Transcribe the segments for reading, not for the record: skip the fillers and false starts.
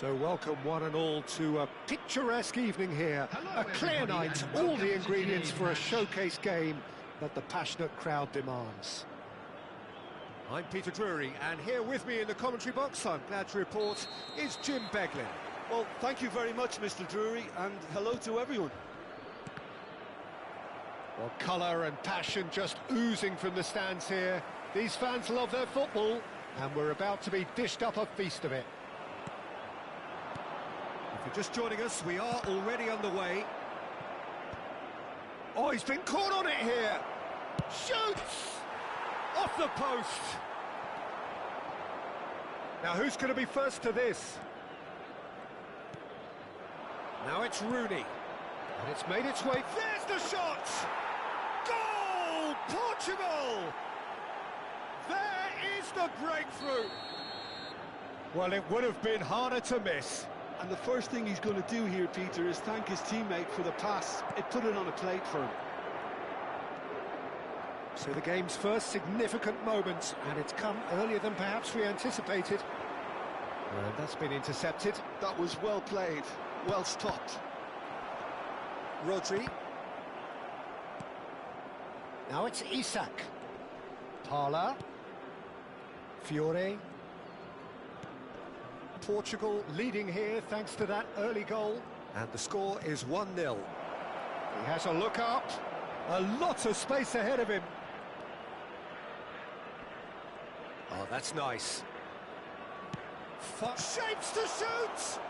So welcome one and all to a picturesque evening here. Hello, a clear everybody, night, and all welcome the to ingredients today's for a match. showcase game that the passionate crowd demands. I'm Peter Drury, and here with me in the commentary box, I'm glad to report, is Jim Beglin. Well, thank you very much, Mr. Drury, and hello to everyone. Well, colour and passion just oozing from the stands here. These fans love their football, and we're about to be dished up a feast of it. If you're just joining us, we are already underway. Oh, he's been caught on it here. Shoots! Off the post. Now, who's going to be first to this? Now it's Rooney. And it's made its way. There's the shot! Goal! Portugal! There is the breakthrough. Well, it would have been harder to miss. And the first thing he's going to do here, Peter, is thank his teammate for the pass. It put it on a plate for him. So the game's first significant moment, and it's come earlier than perhaps we anticipated. And that's been intercepted. That was well played, well stopped. Rodri. Now it's Isak. Parla. Fiore. Portugal leading here thanks to that early goal. And the score is 1-0. He has a look up. A lot of space ahead of him. Oh, that's nice. Shapes to shoot!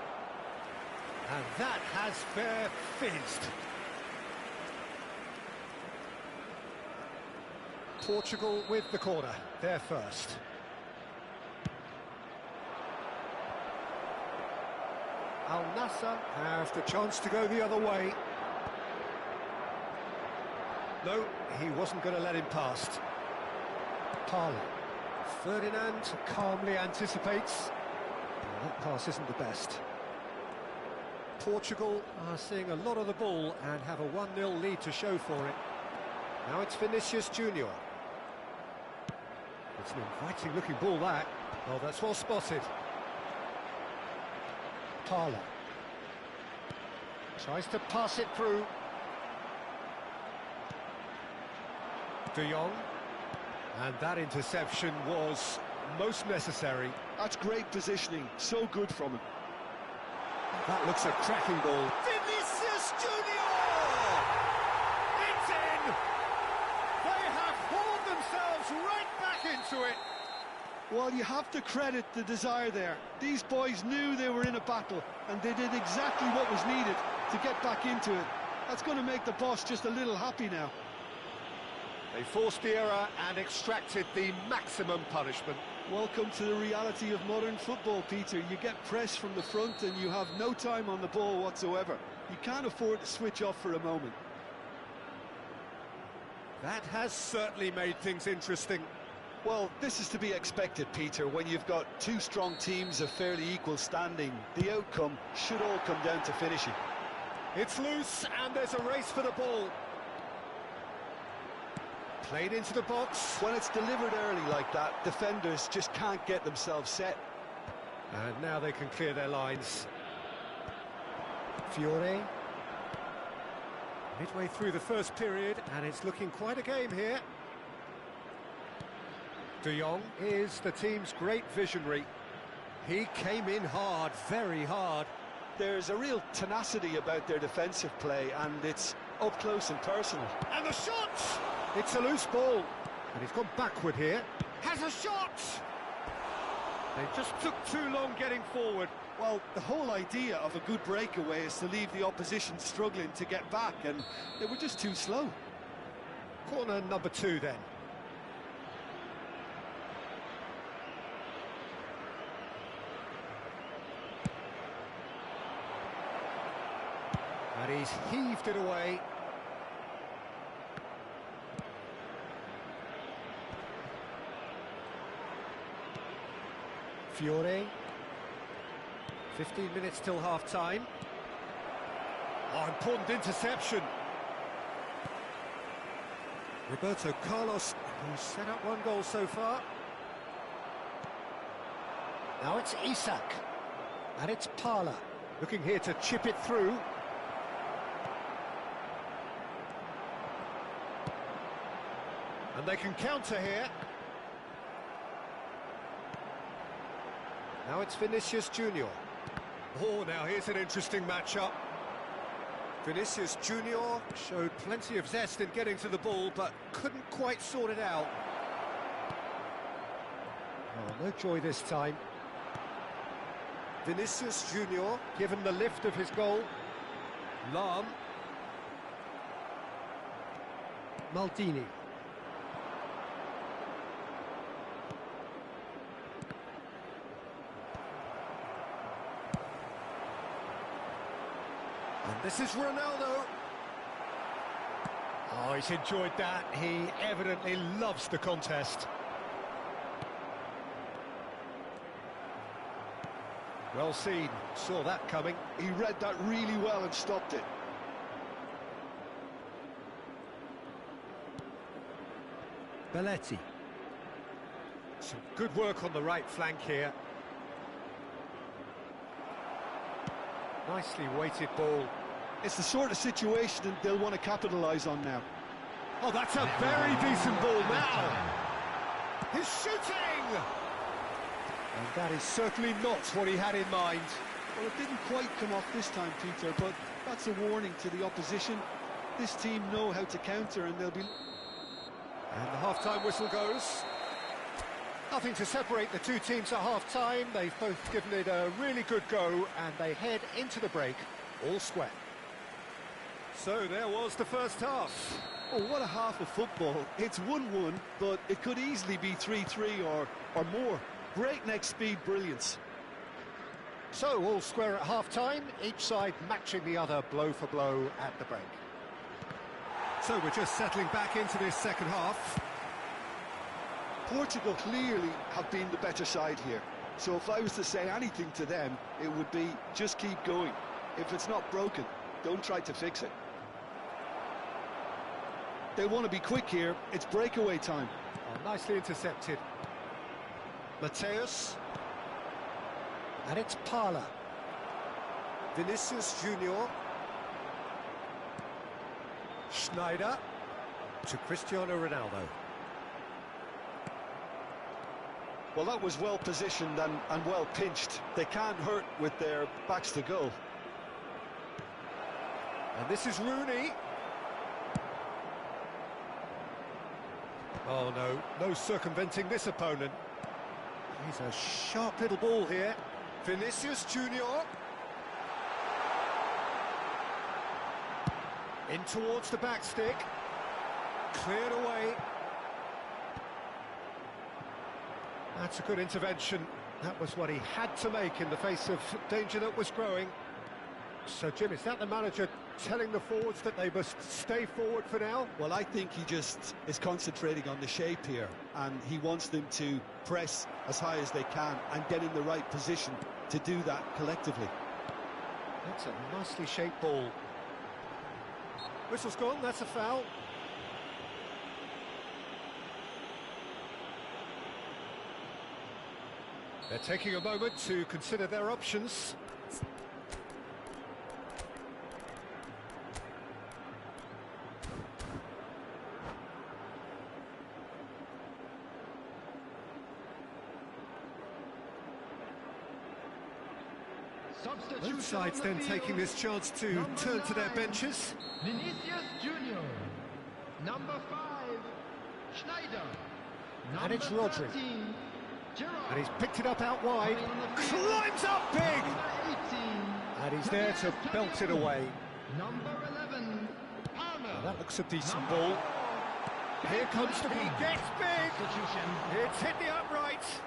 And that has fair fizzed. Portugal with the corner, they're first. Al Nassr have the chance to go the other way. No, he wasn't going to let him past. Parla. Ferdinand calmly anticipates. That pass isn't the best. Portugal are seeing a lot of the ball and have a 1-0 lead to show for it. Now it's Vinicius Junior. It's an inviting looking ball, that. Oh, that's well spotted. Parla. Tries to pass it through. De Jong. And that interception was most necessary. That's great positioning, so good from him. That looks a cracking ball. Vinicius Junior! It's in! They have hauled themselves right back into it. Well, you have to credit the desire there. These boys knew they were in a battle, and they did exactly what was needed to get back into it. That's going to make the boss just a little happy now. They forced the error and extracted the maximum punishment. Welcome to the reality of modern football, Peter. You get pressed from the front and you have no time on the ball whatsoever. You can't afford to switch off for a moment. That has certainly made things interesting. Well, this is to be expected, Peter. When you've got two strong teams of fairly equal standing, the outcome should all come down to finishing. It's loose and there's a race for the ball. Played into the box. When it's delivered early like that, defenders just can't get themselves set. And now they can clear their lines. Fiore. Midway through the first period, and it's looking quite a game here. De Jong is the team's great visionary. He came in hard, very hard. There's a real tenacity about their defensive play, and it's up close and personal. And the shot! It's a loose ball. And he's gone backward here. Has a shot! They just took too long getting forward. Well, the whole idea of a good breakaway is to leave the opposition struggling to get back, and they were just too slow. Corner number 2 then. And he's heaved it away. Fiore. 15 minutes till half-time. Oh, important interception. Roberto Carlos, who's set up one goal so far. Now it's Isak. And it's Parlour, looking here to chip it through. And they can counter here. Now it's Vinicius Junior. Oh, now here's an interesting matchup. Vinicius Junior showed plenty of zest in getting to the ball, but couldn't quite sort it out. Oh, no joy this time. Vinicius Junior given the lift of his goal. Lam. Maldini. And this is Ronaldo. Oh, he's enjoyed that. He evidently loves the contest. Well seen, saw that coming. He read that really well and stopped it. Belletti. Some good work on the right flank here. Nicely weighted ball. It's the sort of situation they'll want to capitalise on now. Oh, that's a very decent ball now. He's shooting! And that is certainly not what he had in mind. Well, it didn't quite come off this time, Peter, but that's a warning to the opposition. This team know how to counter, and they'll be... And the half-time whistle goes. Nothing to separate the two teams at half-time. They've both given it a really good go, and they head into the break all square. So there was the first half. Oh, what a half of football. It's 1-1, but it could easily be 3-3 or more. Breakneck speed brilliance. So all square at half-time, each side matching the other blow for blow at the break. So we're just settling back into this second half. Portugal clearly have been the better side here. So if I was to say anything to them, it would be just keep going. If it's not broken, don't try to fix it. They want to be quick here. It's breakaway time. Oh, nicely intercepted. Mateus. And it's Parlour. Vinicius Junior. Schneider to Cristiano Ronaldo. Well, that was well positioned and well pinched. They can't hurt with their backs to goal. And this is Rooney. Oh no, no circumventing this opponent. He's a sharp little ball here. Vinicius Junior. In towards the back stick. Cleared away. That's a good intervention. That was what he had to make in the face of danger that was growing. So, Jim, is that the manager telling the forwards that they must stay forward for now? Well, I think he just is concentrating on the shape here, and he wants them to press as high as they can and get in the right position to do that collectively. That's a nicely shaped ball. Whistle's gone, that's a foul. They're taking a moment to consider their options. Both sides then taking this chance to turn to their benches. Vinicius Junior, number 5, Schneider, And it's number Rodri. 13, Gerard, And he's picked it up out wide. Climbs up big! number 18, And he's there to belt it away. number 11, Palmer. Well, that looks a decent ball. Here comes the... He gets big! Substitution. It's hit the uprights.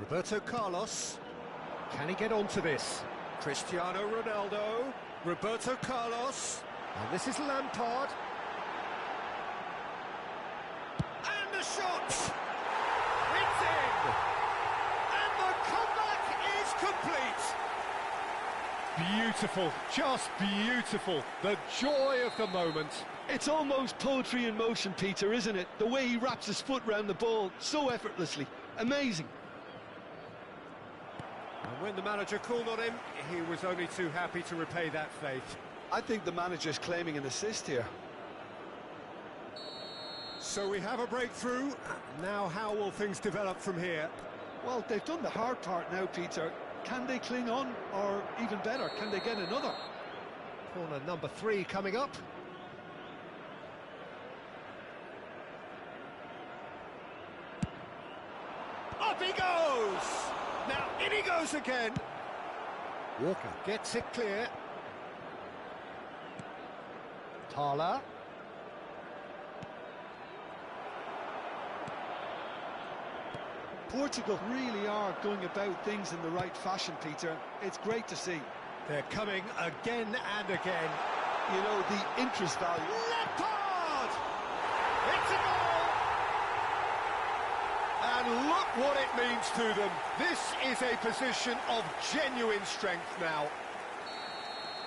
Roberto Carlos, can he get onto this? Cristiano Ronaldo, Roberto Carlos, and this is Lampard. And the shot! It's in! beautiful, just beautiful. The joy of the moment. It's almost poetry in motion, Peter, isn't it? The way he wraps his foot round the ball so effortlessly. Amazing. And when the manager called on him, he was only too happy to repay that faith. I think the manager's claiming an assist here. So we have a breakthrough. Now how will things develop from here? Well, they've done the hard part now, Peter. Can they cling on, or even better, can they get another? Corner number 3 coming up. Up he goes! Now in he goes again. Walker gets it clear. Tala. Portugal really are going about things in the right fashion, Peter. It's great to see. They're coming again and again. You know, the interest value. Lampard! It's a goal! And look what it means to them. This is a position of genuine strength now.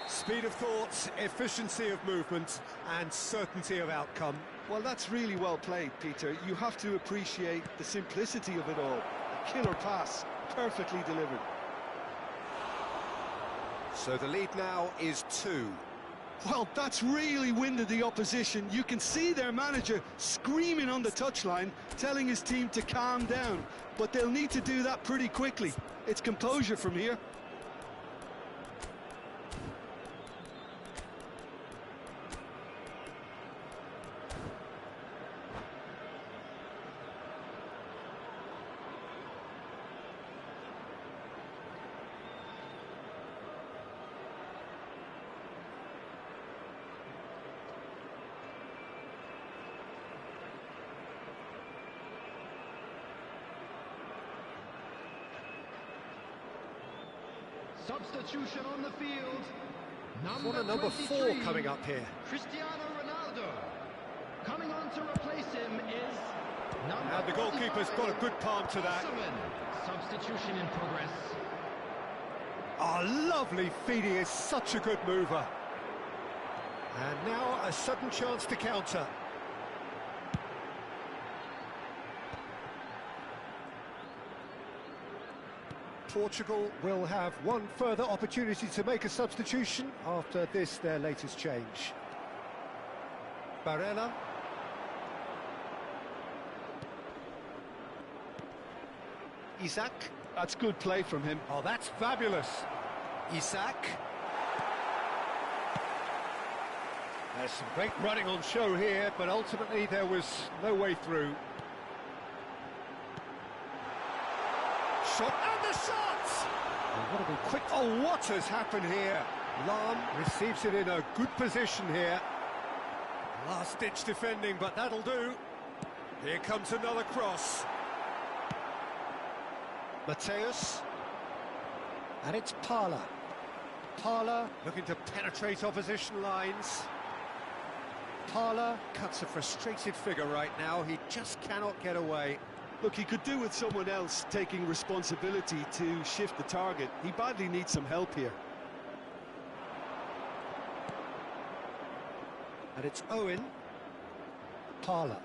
Speed of thought, efficiency of movement, and certainty of outcome. Well, that's really well played, Peter. You have to appreciate the simplicity of it all. A killer pass, perfectly delivered. So the lead now is 2. Well, that's really winded the opposition. You can see their manager screaming on the touchline, telling his team to calm down. But they'll need to do that pretty quickly. It's composure from here. Substitution on the field. Corner number 4 coming up here. Cristiano Ronaldo. Coming on to replace him is number And the goalkeeper's got a good palm to that. Substitution in progress. Oh, lovely feed. He is such a good mover. And now a sudden chance to counter. Portugal will have one further opportunity to make a substitution after this, their latest change. Barella. Isaac. That's good play from him. Oh, that's fabulous. Isaac. There's some great running on show here, but ultimately there was no way through. Shot and the shot! Oh, what a big quick... Oh, what has happened here? Lam receives it in a good position here. Last-ditch defending, but that'll do. Here comes another cross. Mateus. And it's Parla. Parla looking to penetrate opposition lines. Parla cuts a frustrated figure right now. He just cannot get away. Look, he could do with someone else taking responsibility to shift the target. He badly needs some help here. And it's Owen. Parla.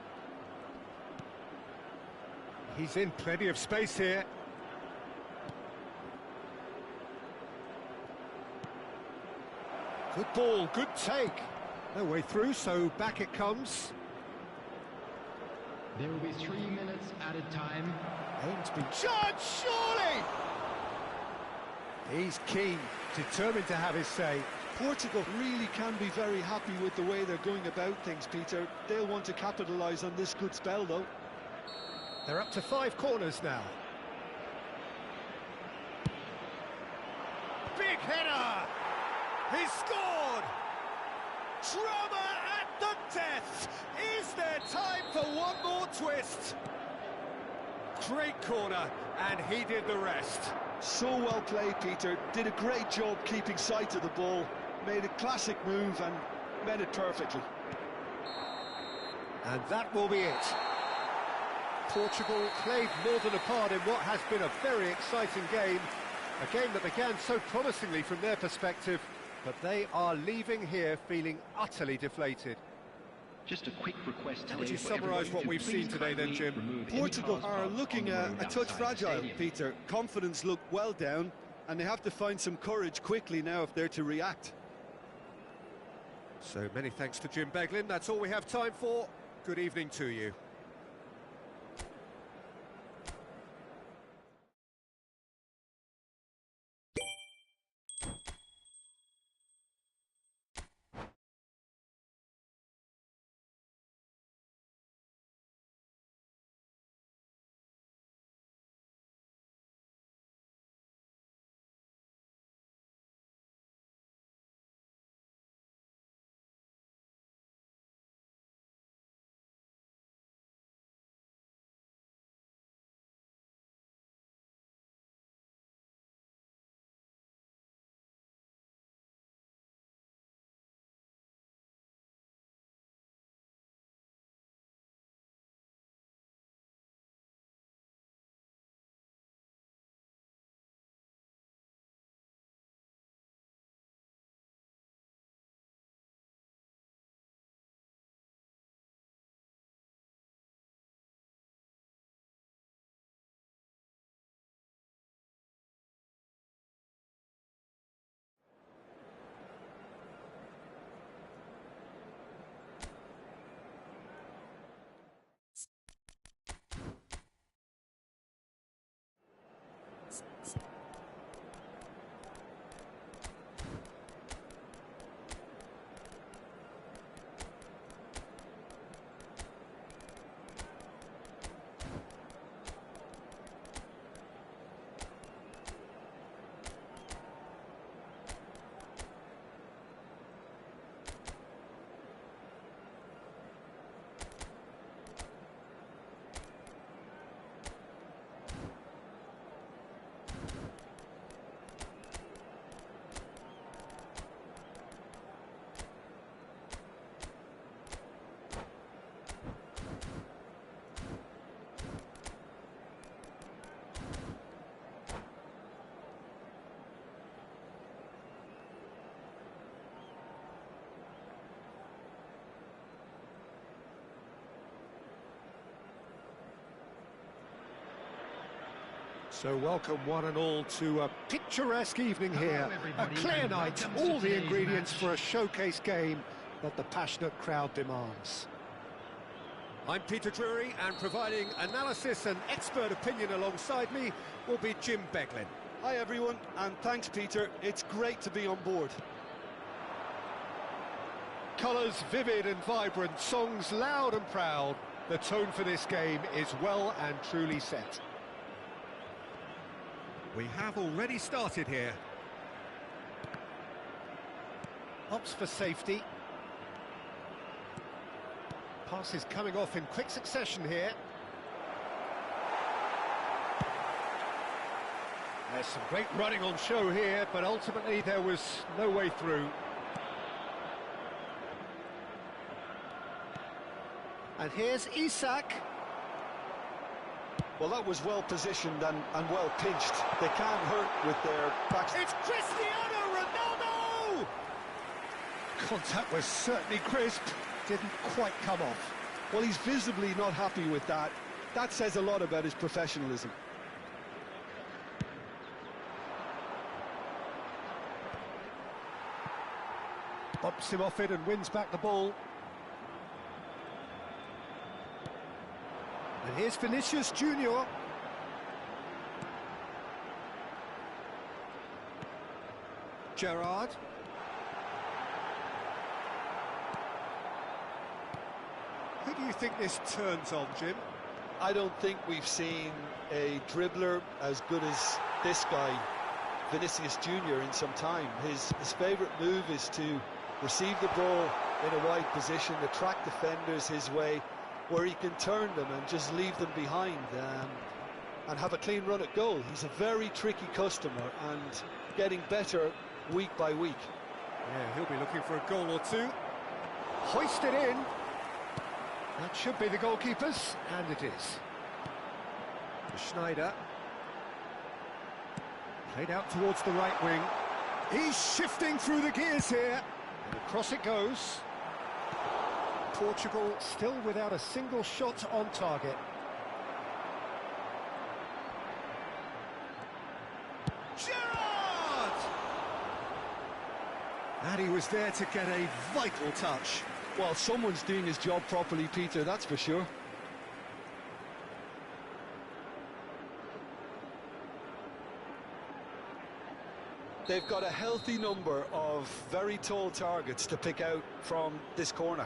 He's in plenty of space here. Good ball, good take. No way through, so back it comes. There will be 3 minutes added time. Aims been judged, surely! He's keen, determined to have his say. Portugal really can be very happy with the way they're going about things, Peter. They'll want to capitalise on this good spell, though. They're up to 5 corners now. Big header! He scored! Drama at the death! Is there time for one more twist? Great corner, and he did the rest. So well played, Peter. Did a great job keeping sight of the ball. Made a classic move and met it perfectly. And that will be it. Portugal played more than a part in what has been a very exciting game. A game that began so promisingly from their perspective, but they are leaving here feeling utterly deflated. Just a quick request. How would you summarise what we've seen today then, Jim? Portugal are looking a touch fragile, Peter. Confidence looked well down, and they have to find some courage quickly now if they're to react. So many thanks to Jim Beglin. That's all we have time for. Good evening to you. So welcome one and all to a picturesque evening here, a clear night, all the ingredients for a showcase game that the passionate crowd demands. I'm Peter Drury, and providing analysis and expert opinion alongside me will be Jim Beglin. Hi everyone, and thanks Peter, it's great to be on board. Colours vivid and vibrant, songs loud and proud. The tone for this game is well and truly set. We have already started here. Opts for safety. Passes coming off in quick succession here. There's some great running on show here, but ultimately there was no way through. And here's Isak. Well, that was well positioned and well pinched. They can't hurt with their backs. It's Cristiano Ronaldo! Contact was certainly crisp, didn't quite come off. Well, he's visibly not happy with that. That says a lot about his professionalism. Bumps him off it and wins back the ball. And here's Vinicius Junior. Gerrard. Who do you think this turns on, Jim? I don't think we've seen a dribbler as good as this guy, Vinicius Junior, in some time. His favourite move is to receive the ball in a wide position, attract defenders his way, where he can turn them and just leave them behind and have a clean run at goal. He's a very tricky customer and getting better week by week. Yeah, he'll be looking for a goal or two. Hoisted in. That should be the goalkeeper's, and it is. Schneider. Played out towards the right wing. He's shifting through the gears here. And across it goes. Portugal still without a single shot on target. Gerrard! And he was there to get a vital touch. Well, someone's doing his job properly, Peter, that's for sure. They've got a healthy number of very tall targets to pick out from this corner.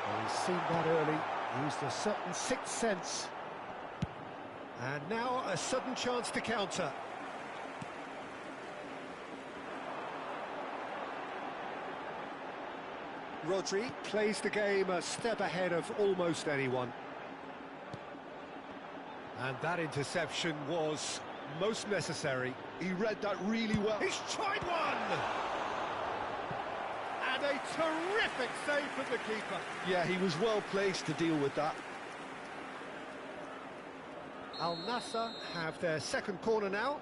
Well, he's seen that early, used a certain sixth sense. And now a sudden chance to counter. Rodri plays the game a step ahead of almost anyone. And that interception was most necessary. He read that really well. He's tried one! And a terrific save from the keeper. Yeah, he was well placed to deal with that. Al Nassr have their second corner now.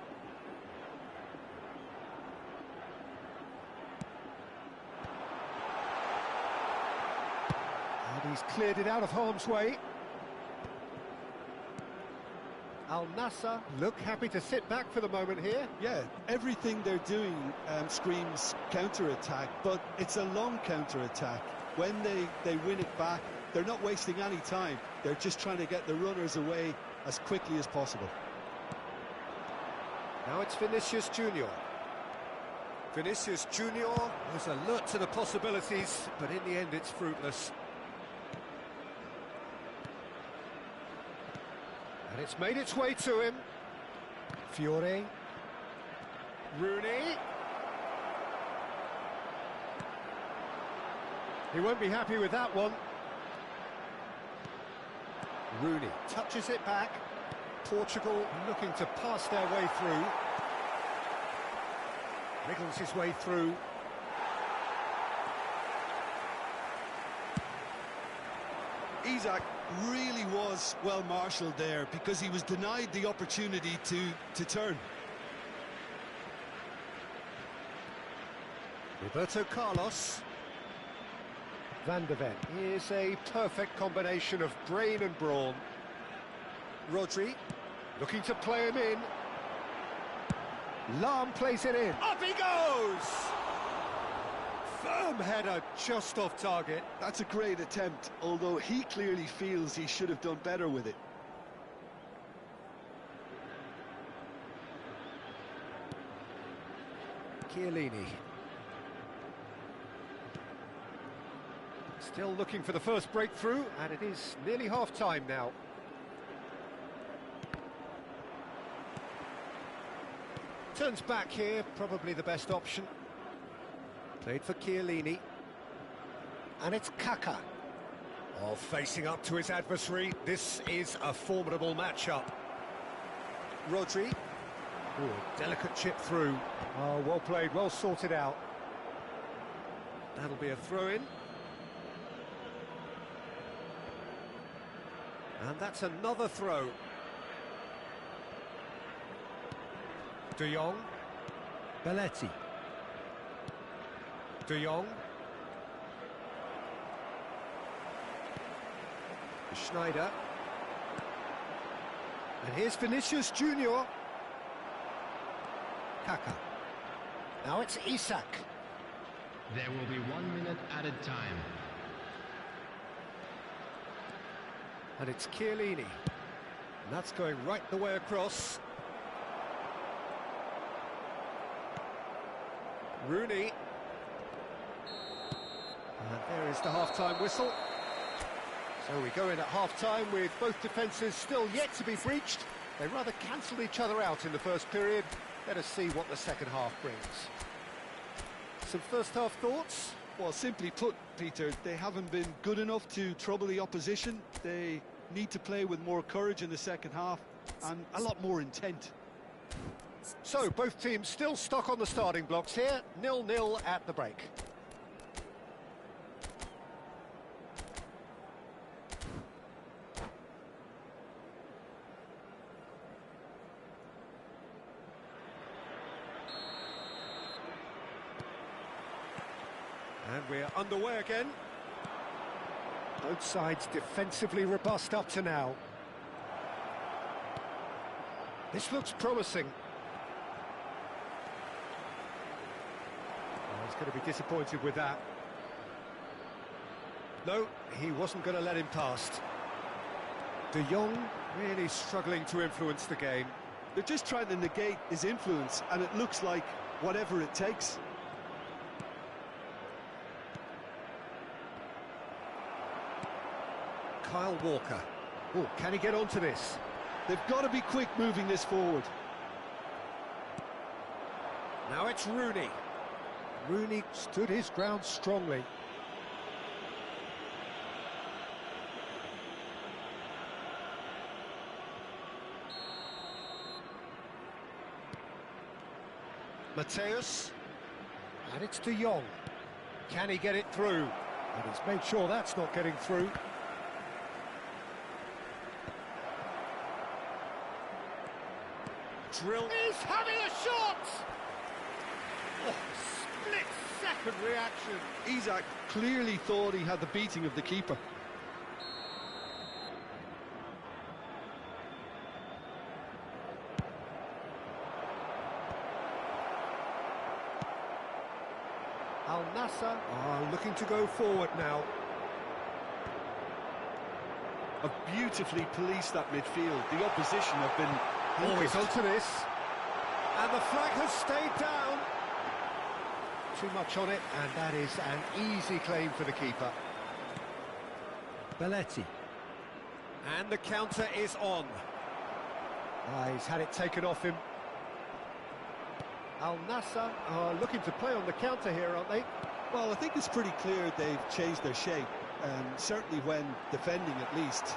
And he's cleared it out of harm's way. Al Nassr look happy to sit back for the moment here. Yeah, everything they're doing screams counter-attack, but it's a long counter-attack. When they win it back, they're not wasting any time. They're just trying to get the runners away as quickly as possible. Now it's Vinicius Junior. Vinicius Junior was alert to the possibilities, but in the end it's fruitless. And it's made its way to him. Fiore. Rooney. He won't be happy with that one. Rooney touches it back. Portugal looking to pass their way through. Wriggles his way through. Isak really was well marshalled there because he was denied the opportunity to turn. Roberto Carlos. Van de Ven. Here's a perfect combination of brain and brawn. Rodri looking to play him in. Lahm plays it in. Up he goes! Firm header just off target. That's a great attempt, although he clearly feels he should have done better with it. Chiellini. Still looking for the first breakthrough, and it is nearly half-time now. Turns back here, probably the best option. Played for Chiellini. And it's Kaka. Oh, facing up to his adversary. This is a formidable matchup. Rodri. Ooh, delicate chip through. Oh, well played, well sorted out. That'll be a throw-in. And that's another throw. De Jong. Belletti. De Jong. Schneider. And here's Vinicius Junior. Kaka. Now it's Isak. There will be 1 minute added time. And it's Chiellini. And that's going right the way across. Rooney. And there is the half-time whistle. So we go in at half-time with both defences still yet to be breached. They rather cancelled each other out in the first period. Let us see what the second half brings. Some first-half thoughts? Well, simply put, Peter, they haven't been good enough to trouble the opposition. They need to play with more courage in the second half and a lot more intent. So, both teams still stuck on the starting blocks here. 0-0 at the break. And we're underway again. Both sides defensively robust up to now. This looks promising. Oh, he's going to be disappointed with that. No, he wasn't going to let him past. De Jong really struggling to influence the game. They're just trying to negate his influence, and it looks like whatever it takes. Kyle Walker. Oh, can he get onto this? They've got to be quick moving this forward. Now it's Rooney. Rooney stood his ground strongly. Mateus, and it's De Jong. Can he get it through? And he's made sure that's not getting through. Drill. He's having a shot! Oh, split-second reaction. Isak clearly thought he had the beating of the keeper. Al Nassr are looking to go forward now. Have beautifully policed that midfield. The opposition have been Always onto this. And the flag has stayed down. Too much on it, and that is an easy claim for the keeper. Belletti. And the counter is on. He's had it taken off him. Al Nassr are looking to play on the counter here, aren't they? Well, I think it's pretty clear they've changed their shape, certainly when defending at least,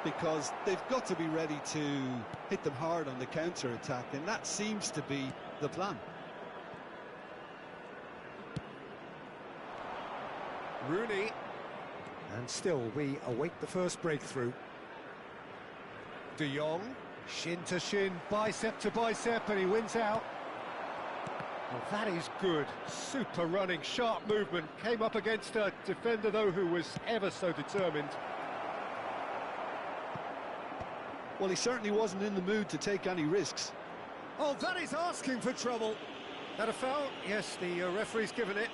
because they've got to be ready to hit them hard on the counter-attack, and that seems to be the plan. Rooney. And still, we await the first breakthrough. De Jong, shin to shin, bicep to bicep, and he wins out. Well, that is good. Super running, sharp movement. Came up against a defender, though, who was ever so determined. Well, he certainly wasn't in the mood to take any risks. Oh, that is asking for trouble. That a foul? Yes, the referee's given it.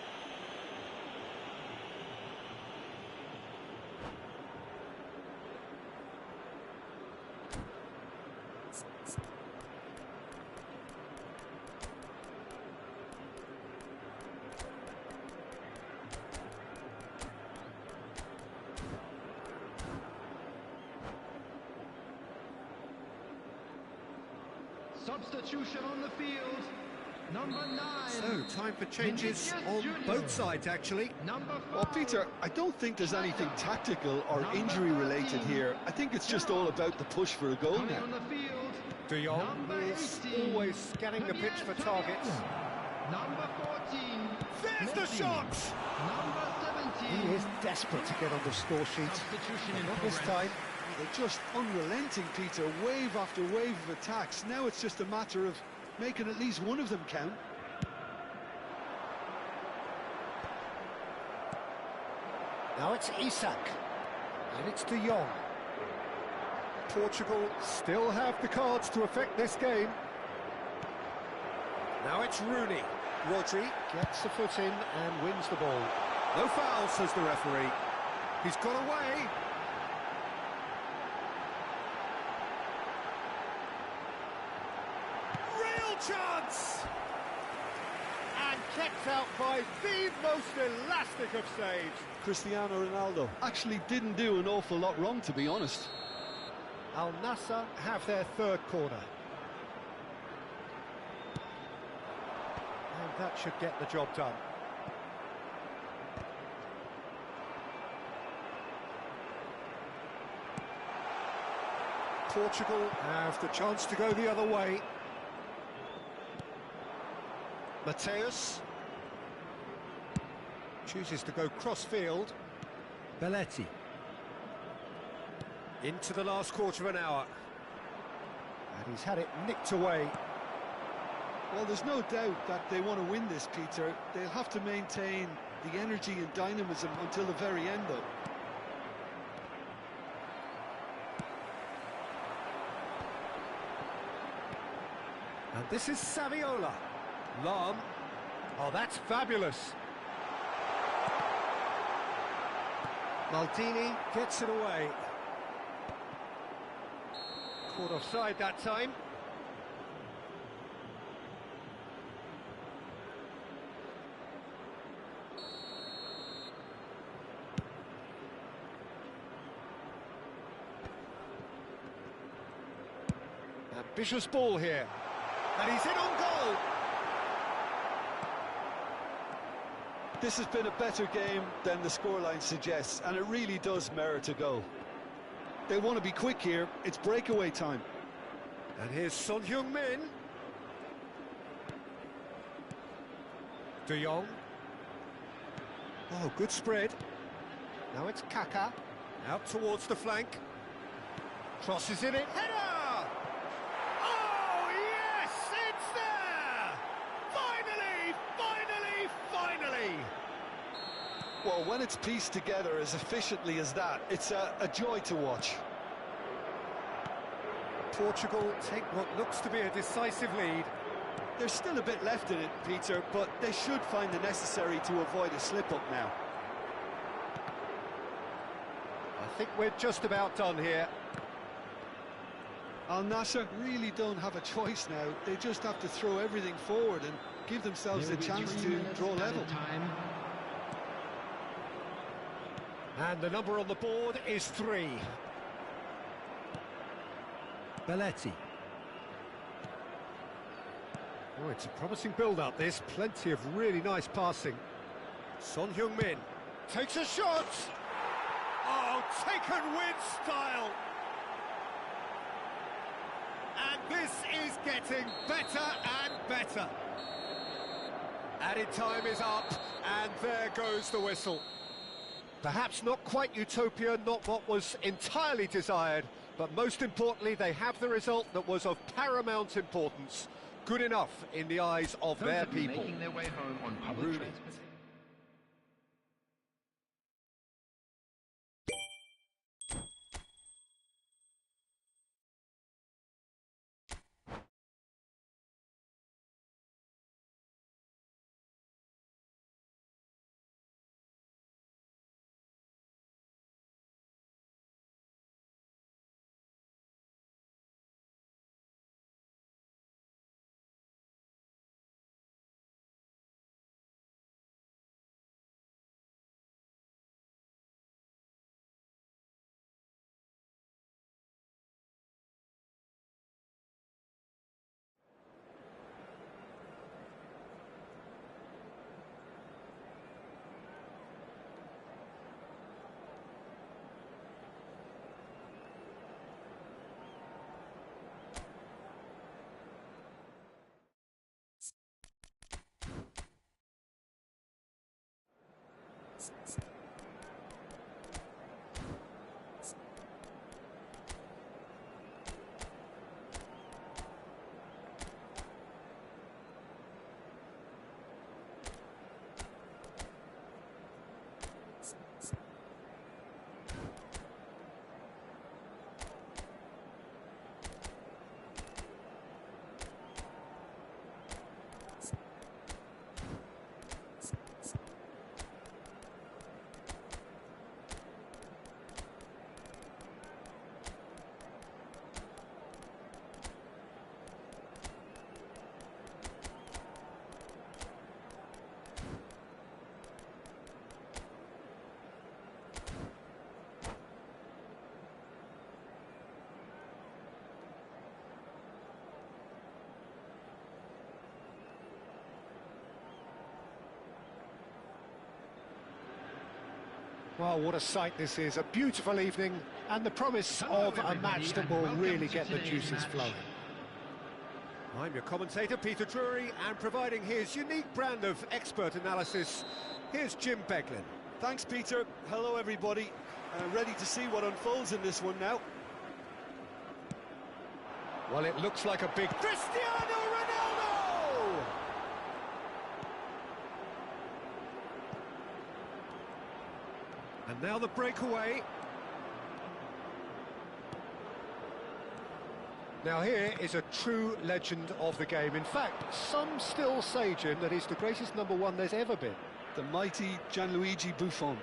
Substitution on the field. Number 9. So, time for changes on both sides, actually. Number 5. Well, Peter, I don't think there's anything tactical or injury-related here. I think it's just all about the push for a goal Coming now. on the field. De Jong is always scanning the pitch for targets. Number 14. There's the Messi. shot! Number 17. He is desperate to get on the score sheet. Substitution in Not this progress. time. They're just unrelenting, Peter, wave after wave of attacks. Now it's just a matter of making at least one of them count. Now it's Isak, and it's De Jong. Portugal still have the cards to affect this game. Now it's Rooney. Rodri gets a foot in and wins the ball. No foul, says the referee. He's got away. Real chance! And kept out by the most elastic of saves. Cristiano Ronaldo actually didn't do an awful lot wrong, to be honest. Al Nassr have their third corner. And that should get the job done. Portugal have the chance to go the other way. Mateus chooses to go cross-field. Belletti. Into the last quarter of an hour. And he's had it nicked away. Well, there's no doubt that they want to win this, Peter. They'll have to maintain the energy and dynamism until the very end, though. And this is Saviola. Lam. Oh, that's fabulous. Maldini gets it away. Caught offside that time. Ambitious ball here. And he's in on goal. This has been a better game than the scoreline suggests, and it really does merit a goal. They want to be quick here. It's breakaway time. And here's Son Heung-min. De Jong. Oh, good spread. Now it's Kaka. Out towards the flank. Crosses in it. Header! Oh, yes! It's there! Finally! Finally! Finally! Well, when it's pieced together as efficiently as that, it's a joy to watch. Portugal take what looks to be a decisive lead. There's still a bit left in it, Peter, but they should find the necessary to avoid a slip-up now. I think we're just about done here. Al Nassr really don't have a choice now. They just have to throw everything forward and give themselves the chance to draw level. And the number on the board is 3. Belletti. Oh, it's a promising build-up, this. Plenty of really nice passing. Son Heung-min takes a shot! Oh, taken with style! And this is getting better and better. Added time is up, and there goes the whistle. Perhaps not quite utopia, not what was entirely desired, but most importantly, they have the result that was of paramount importance. Good enough in the eyes of their people. Making their way home on public transport. Well, what a sight this is. A beautiful evening and the promise of a match that will really get the juices flowing. I'm your commentator, Peter Drury, and providing his unique brand of expert analysis, here's Jim Beglin. Thanks, Peter. Hello, everybody. Ready to see what unfolds in this one now. Well, it looks like a big Cristiano Ronaldo! And now the breakaway. Now here is a true legend of the game. In fact, some still say, Jim, that he's the greatest number one there's ever been. The mighty Gianluigi Buffon.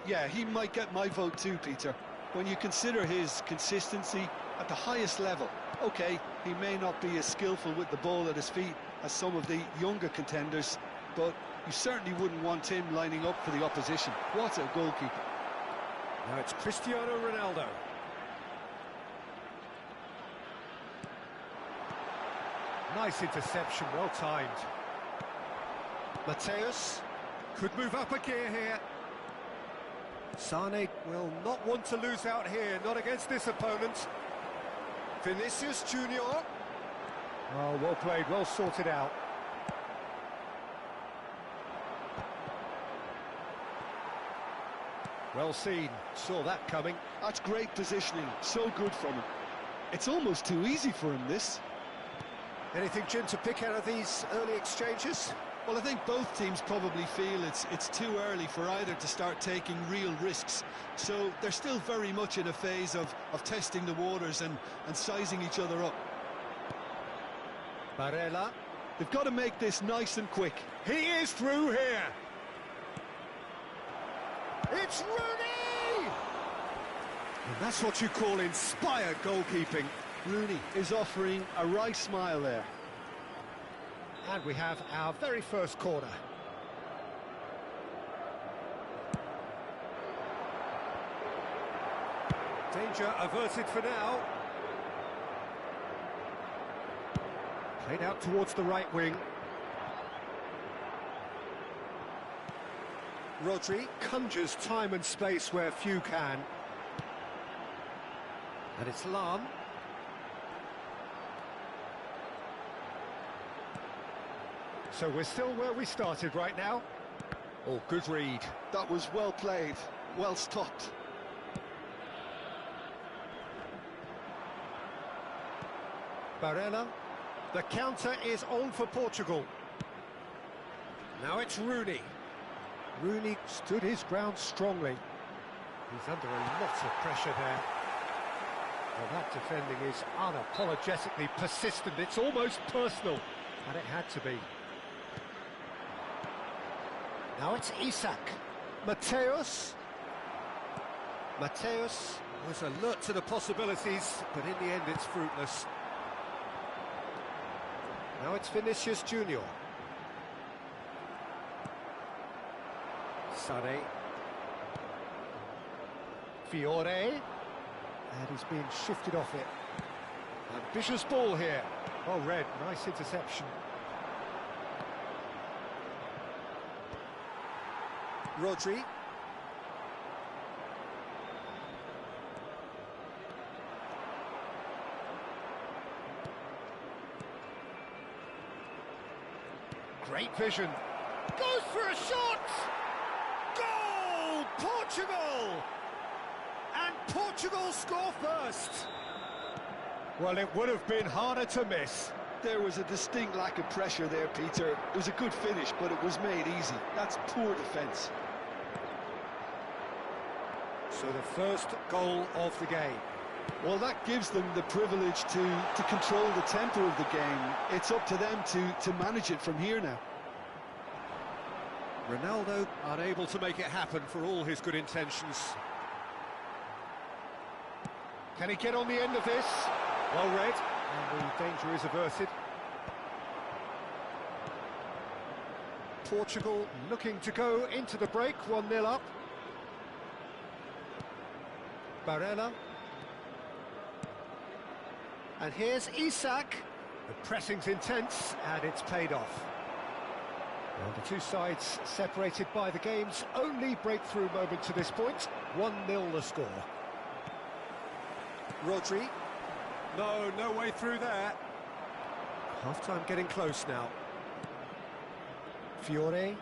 Yeah, he might get my vote too, Peter. When you consider his consistency at the highest level, okay, he may not be as skillful with the ball at his feet as some of the younger contenders, but you certainly wouldn't want him lining up for the opposition. What a goalkeeper. Now it's Cristiano Ronaldo. Nice interception, well timed. Mateus could move up a gear here. Sane will not want to lose out here, not against this opponent. Vinicius Junior. Oh, well played, well sorted out. Well seen, saw that coming. That's great positioning, so good from him. It's almost too easy for him, this. Anything, Jim, to pick out of these early exchanges? Well, I think both teams probably feel it's too early for either to start taking real risks. So they're still very much in a phase of testing the waters and sizing each other up. Barella. They've got to make this nice and quick. He is through here. It's Rooney! And that's what you call inspired goalkeeping. Rooney is offering a right smile there. And we have our very first corner. Danger averted for now. Played out towards the right wing. Rodri conjures time and space where few can. And it's Lam. So we're still where we started right now. Oh, good read. That was well played, well stopped. Barella. The counter is on for Portugal. Now it's Rooney. Rooney stood his ground strongly. He's under a lot of pressure there. Well, that defending is unapologetically persistent. It's almost personal, and it had to be. Now it's Isak. Mateus. Mateus was alert to the possibilities, but in the end it's fruitless. Now it's Vinicius Junior. Sane. Fiore. And he's being shifted off it. Ambitious ball here. Well read, nice interception. Rodri. Great vision. Goes for a shot! Goal! Portugal! And Portugal score first. Well, it would have been harder to miss. There was a distinct lack of pressure there, Peter. It was a good finish, but it was made easy. That's poor defence. So the first goal of the game. Well, that gives them the privilege to control the tempo of the game. It's up to them to manage it from here now. Ronaldo unable to make it happen for all his good intentions. Can he get on the end of this? Well read, and the danger is averted. Portugal looking to go into the break, 1-0 up. Barella. And here's Isak. The pressing's intense, and it's paid off. Well, the two sides separated by the game's only breakthrough moment to this point. 1-0 the score. Rodri. No way through there. Half-time getting close now. Fiore.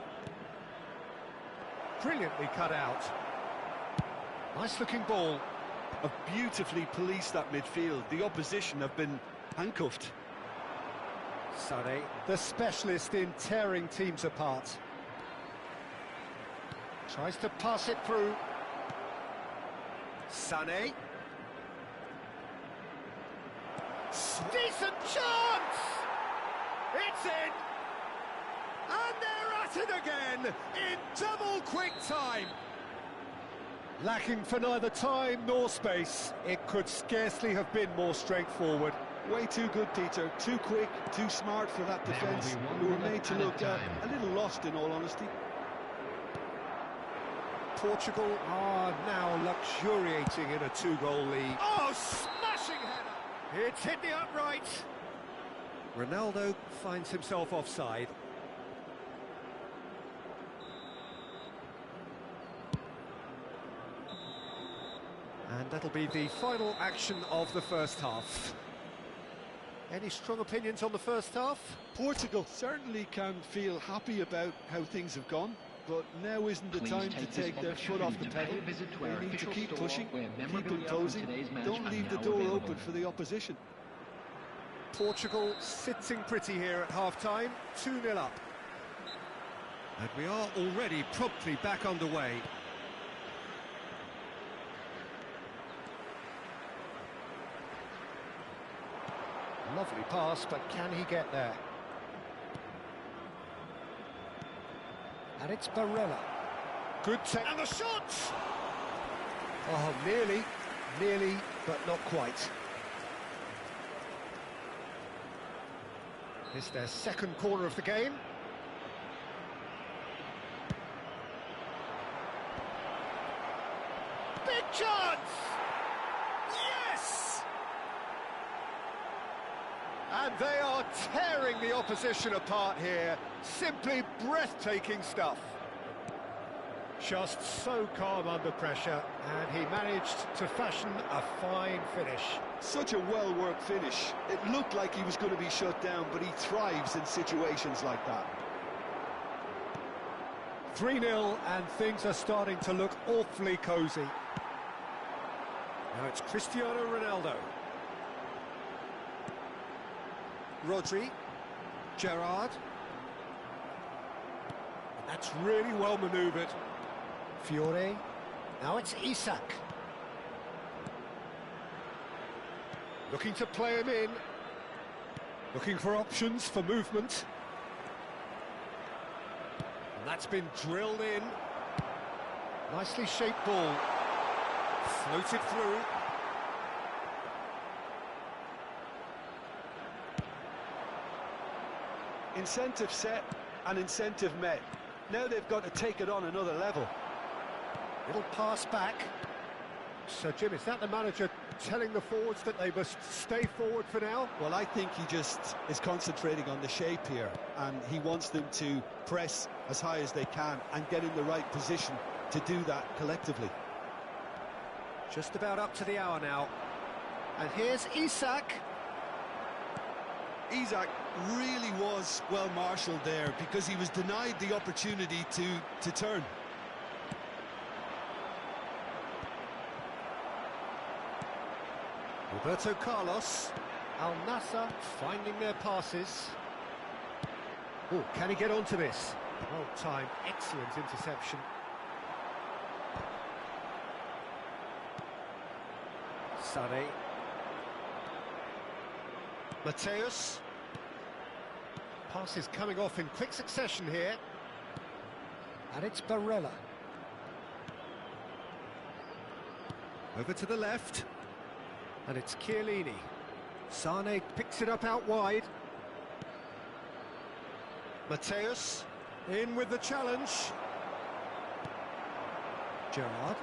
Brilliantly cut out. Nice-looking ball. Have beautifully policed that midfield. The opposition have been handcuffed. Sane, the specialist in tearing teams apart. Tries to pass it through. Sané. Decent chance! It's in! And they're at it again, in double quick time. Lacking for neither time nor space, it could scarcely have been more straightforward. Way too good, Peter. Too quick, too smart for that defence. We were made to look a little lost, in all honesty. Portugal are now luxuriating in a two-goal lead. Oh, smashing header! It's hit the upright. Ronaldo finds himself offside. And that'll be the final action of the first half. Any strong opinions on the first half? Portugal certainly can feel happy about how things have gone, but now isn't the time to take their foot off the pedal. They need to keep pushing, keep imposing, don't leave the door open for the opposition. Portugal sitting pretty here at half-time, 2-0 up. And we are already promptly back underway. Lovely pass, but can he get there? And it's Barella. Good take. And the shot! Oh, nearly, but not quite. It's their second corner of the game. Big chance! Yes! And they are tearing the opposition apart here. Simply breathtaking stuff. Just so calm under pressure, and he managed to fashion a fine finish. Such a well-worked finish. It looked like he was going to be shut down, but he thrives in situations like that. 3-0, and things are starting to look awfully cosy. Now it's Cristiano Ronaldo. Rodri, Gerrard, and that's really well manoeuvred. Fiore, now it's Isak. Looking to play him in, looking for options for movement. And that's been drilled in. Nicely shaped ball, floated through. Incentive set and incentive met. Now they've got to take it on another level. Little pass back. So, Jim, is that the manager telling the forwards that they must stay forward for now? Well, I think he just is concentrating on the shape here, and he wants them to press as high as they can and get in the right position to do that collectively. Just about up to the hour now. And here's Isak. Isak really was well marshalled there because he was denied the opportunity to turn. Roberto Carlos. Al Nassr finding their passes. Oh, can he get onto this? Well timed, excellent interception. Sané. Mateus. Passes coming off in quick succession here. And it's Barella. Over to the left. And it's Chiellini. Sané picks it up out wide. Mateus in with the challenge. Gerrard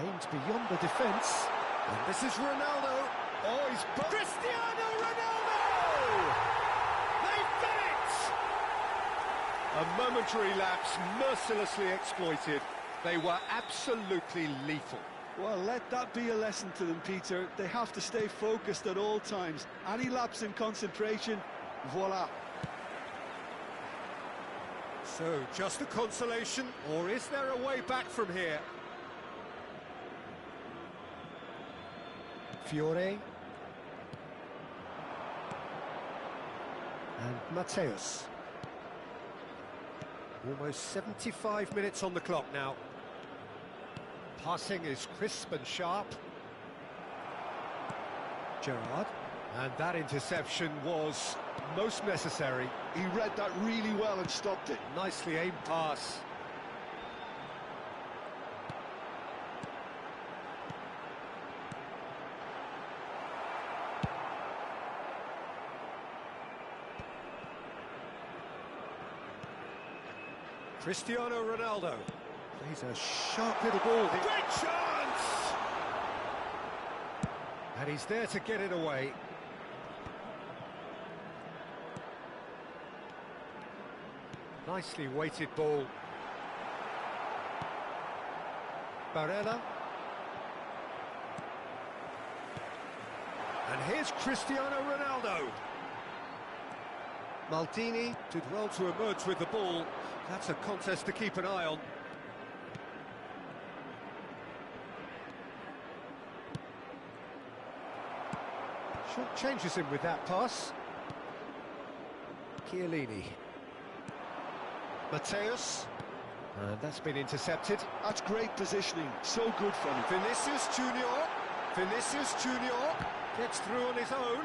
aims beyond the defence. And this is Ronaldo. Oh, he's... Cristiano Ronaldo! They've done it! A momentary lapse mercilessly exploited. They were absolutely lethal. Well, let that be a lesson to them, Peter. They have to stay focused at all times. Any lapse in concentration, voila. So, just a consolation, or is there a way back from here? Fiore. And Mateus. Almost 75 minutes on the clock now. passing is crisp and sharp. Gerrard. And that interception was most necessary. He read that really well and stopped it. Nicely aimed pass. Cristiano Ronaldo plays a sharp little ball. Great chance! And he's there to get it away. Nicely weighted ball. Barella. And here's Cristiano Ronaldo. Maldini did well to emerge with the ball. That's a contest to keep an eye on. Short changes him with that pass. Chiellini. Mateus. And that's been intercepted. That's great positioning, so good from him. Vinicius Junior. Vinicius Junior gets through on his own.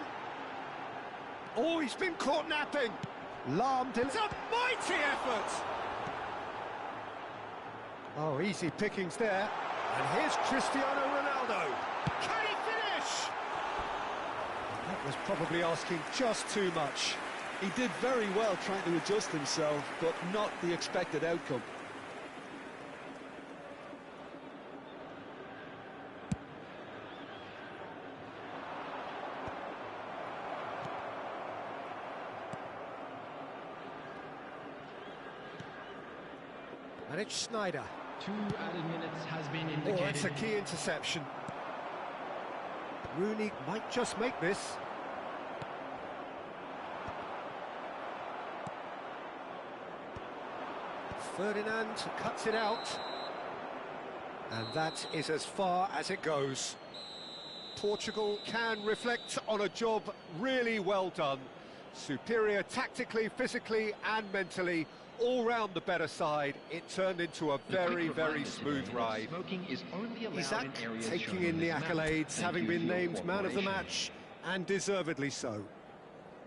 Oh, he's been caught napping. It's a mighty effort. Oh, easy pickings there. And here's Cristiano Ronaldo. Can he finish? That was probably asking just too much. He did very well trying to adjust himself, but not the expected outcome. And it's Sneijder. 2 added minutes has been indicated. Oh, that's a key interception. Rooney might just make this. Ferdinand cuts it out. And that is as far as it goes. Portugal can reflect on a job really well done. Superior tactically, physically and mentally. All round the better side. It turned into a very smooth ride. Isaac taking in the accolades, having been named man of the match, and deservedly so.